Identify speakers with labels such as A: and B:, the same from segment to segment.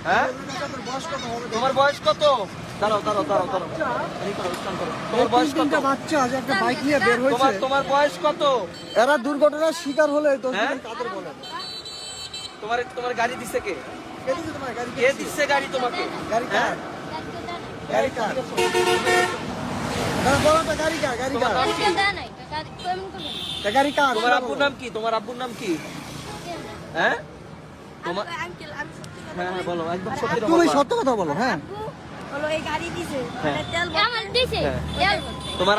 A: হ্যাঁ তোমার বয়স কত? দাঁড়াও দাঁড়াও দাঁড়াও দাঁড়াও, এই করো, স্নান করো। তোমার বয়স কত?
B: বাচ্চা আজ একটা বাইক নিয়ে বের হয়েছে।
A: তোমার বয়স কত?
B: এরা দুর্ঘটনার শিকার হলে
A: হ্যাঁ?
B: কাদের বলেন?
A: তোমার গাড়ি দিছে কে?
B: কে দিছে তোমার গাড়ি?
A: কে দিচ্ছে গাড়ি তোমাকে?
B: গাড়ি
A: হ্যাঁ?
B: কার? গাড়ি কার? দাঁড়া, বলো তো গাড়ি কার? গাড়ি কার?
A: তোমার নাম কি?
B: তা গাড়ি কার?
A: তোমার আব্বুর নাম কি? তোমার আব্বুর নাম কি? হ্যাঁ তোমার, হ্যাঁ হ্যাঁ বলো, একদম সত্যি কথা
B: তুমি
A: বলো।
B: সত্য কথা বলো। হ্যাঁ
C: হলো এই গাড়ি দিছে
A: হ্যাঁ।
C: মানে তেল আমার দিছে
A: হ্যাঁ।
C: তেল
A: তোমার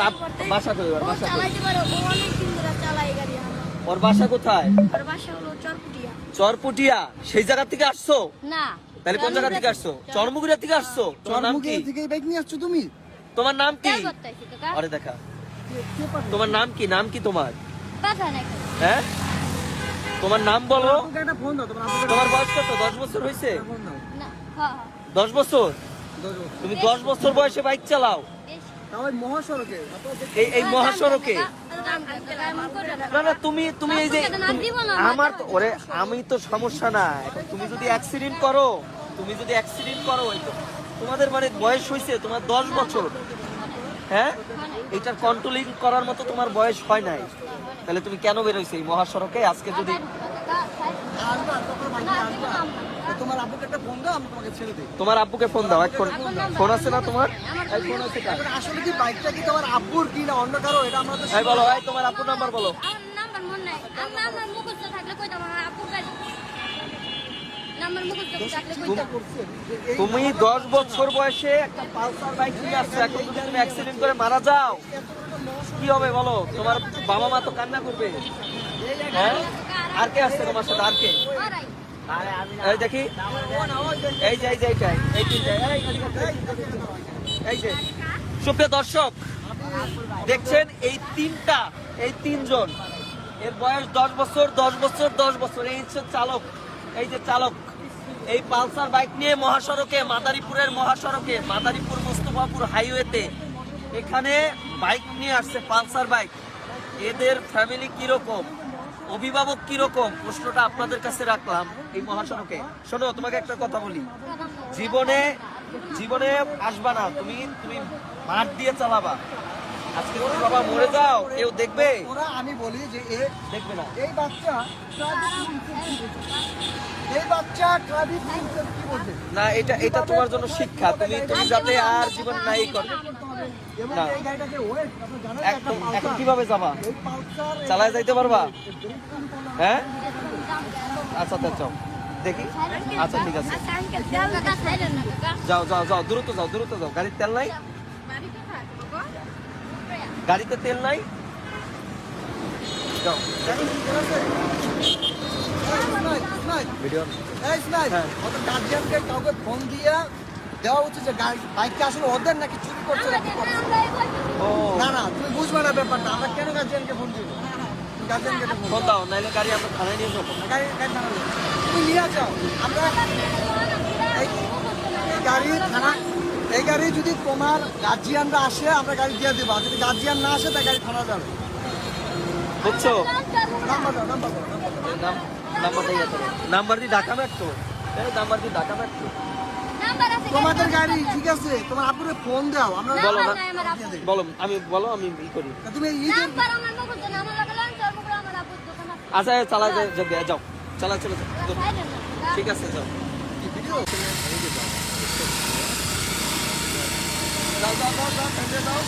A: বাসা কই? ওর
C: ও
A: বাসা কই?
C: চালাইতে পারে, ও অনেক দিন ধরে চালায় এই গাড়ি আমার।
A: ওর বাসা কোথায়?
C: আর বাসা হলো চরপুটিয়া।
A: চরপুটিয়া। সেই জায়গা থেকে আসছো?
C: না
A: তাহলে কোন জায়গা থেকে আসছো? চরমুগুড়িয়া থেকে আসছো? তোমার নাম কি?
B: চরমুখী থেকে বাইক নিয়ে আসছো তুমি?
A: তোমার নাম কি?
C: তেল করতেছি কাকা
A: আরে দেখা, তোমার নাম কি? নাম কি তোমার?
C: পাঠা নাকি
A: হ্যাঁ তোমার নাম বলো।
B: আপুকে একটা ফোন দাও, তোমার আপুকে
A: তোমার বয়স কত? 10 বছর হয়েছে?
B: একটা ফোন দাও।
C: না হ্যাঁ
A: 10 বছর?
B: 10 বছর।
A: তুমি 10 বছর বয়সে বাইক চালাও
B: তাও এই মহাসড়কে।
A: এই মহাসড়কে? না না, তুমি এই যে আমার তো ওরে, আমি তো সমস্যা না। এখন তুমি যদি অ্যাক্সিডেন্ট করো, এই তো তোমাদের মানে বয়স হয়েছে তোমার 10 বছর, হ্যাঁ এটা কন্ট্রোলিং করার মতো তোমার বয়স হয় নাই, তাহলে তুমি কেন বেরোইছো এই মহাসড়কে? আজকে যদি
B: আসবা, তোমার বাইকে আসবা। তা তোমার আপুকে একটা ফোন দাও, আমি তোমাকে ছেড়ে দিই।
A: তোমার আব্বুকে ফোন দাও, এখন ফোন আছে না তোমার? এই ফোন আছে কার?
B: এখন আসলে কি বাইকটা কি তোমার আব্বুর কি না অন্য কারো, এটা আমরা তো
A: এই বলো, এই তোমার আব্বুর নাম্বার বলো।
C: আমার নাম্বার মনে নাই, আমার মুখস্থ থাকলে কইতাম, আমার আপুর গাড়ি নাম্বার মুখস্থ থাকলে কইতাম।
A: তুমি 10 বছর বয়সে একটা পালসার বাইক নিয়ে আসছো, এখন যদি তুমি অ্যাক্সিডেন্ট করে মারা যাও কি হবে বলো? তোমার বাবা মা তো কান্না করবে, হ্যাঁ? আর কে আসছে তোমার সাথে? আর কে?
C: ওরাই
A: এই দেখি, এই যে এইটাই, এই তিনটাই, এই যে সুপ্রিয় দর্শক দেখছেন, এই তিনজন, এর বয়স 10 বছর 10 বছর 10 বছর। এই হচ্ছে চালক, এই যে চালক এই পালসার বাইক নিয়ে মহাসড়কে, মাদারীপুরের মহাসড়কে, মাদারীপুর মোস্তফাপুর হাইওয়েতে এখানে বাইক নিয়ে আসছে, পালসার বাইক। এদের ফ্যামিলি কিরকম, অভিভাবক কিরকম, প্রশ্নটা আপনাদের কাছে রাখলাম এই মহাসড়কে। শোনো, তোমাকে একটা কথা বলি, জীবনে আসবা না, তুমি মাঠ দিয়ে চালাবা। আজকে যদি বাবা মরে যাও, কেউ দেখবে?
B: ওরা, আমি বলি যে
A: দেখবে না।
B: এই বাচ্চা ট্রাফিক পুলিশের কি বলছে?
A: না, এটা তোমার জন্য শিক্ষা, তুমি যাতে আর জীবন নাই করো।
B: এবং
A: না।
B: এই গাড়িটাকে ওয়েট, আপনি জানেন একটা
A: এখন
B: পালসার,
A: কিভাবে যাবা?
B: এই পালসার
A: চালায় যাইতে পারবা? হ্যাঁ আচ্ছা আচ্ছা, দেখি। আচ্ছা ঠিক আছে,
C: আচ্ছা আঙ্কেল তেল কাকা খাইলেন না কাকা
A: যাও দ্রুত যাও। গাড়ির তেল নাই?
C: বাড়ি কোথায় বাবা
A: গাড়িতে তেল নাই? যাও ভিডিও।
B: এই স্নাইপ,
A: হ্যাঁ।
B: ওদের গার্জিয়ানকে কাউকে ফোন দিয়ে দেওয়া উচিত যে বাইকটা আসলে ওদের নাকি চুরি করছে নাকি করছে।
A: ও
B: না না, তুমি বুঝবে না ব্যাপারটা, আমরা কেন গার্জিয়ানকে ফোন দিব? গার্জিয়ানকে ফোন
A: ফোন দাও, নাইলে গাড়ি আমরা থানায় নিয়ে যাবো।
B: গাড়ি থানায় তুমি নিয়ে যাও, আমরা এই গাড়ি যদি তোমার গার্জিয়ানরা আসে আমরা গাড়ি দিয়ে দেবো, আর যদি গার্জিয়ান না আসে তাই গাড়ি থানা যাবে।
A: বুঝছো?
B: নাম্বার দাও।
A: নাম্বার দিয়ে করো, নাম্বার দিয়ে ঢাকা ম্যাক তো, নাম্বার দিয়ে ঢাকা ম্যাক তো।
C: নাম্বার আছে
B: তোমাদের গাড়ি ঠিক আছে, তোমার আপুরে ফোন দাও, আমরা
A: বলো না,
C: নাই আমার আপু
A: বলো আমি ই করি।
B: তুমি এই যে
C: নাম্বার আমার মুখস্থ না, আমার লাগা লঞ্চ মুখ আমার আপুর দোকান আছে
A: আচ্ছা চালা যাও, চালা চলে যাও।
C: খাইলেন না কাকা
A: ঠিক আছে, যাও
B: ভিডিও
A: যাও, ফ্রেন্ডে যাও।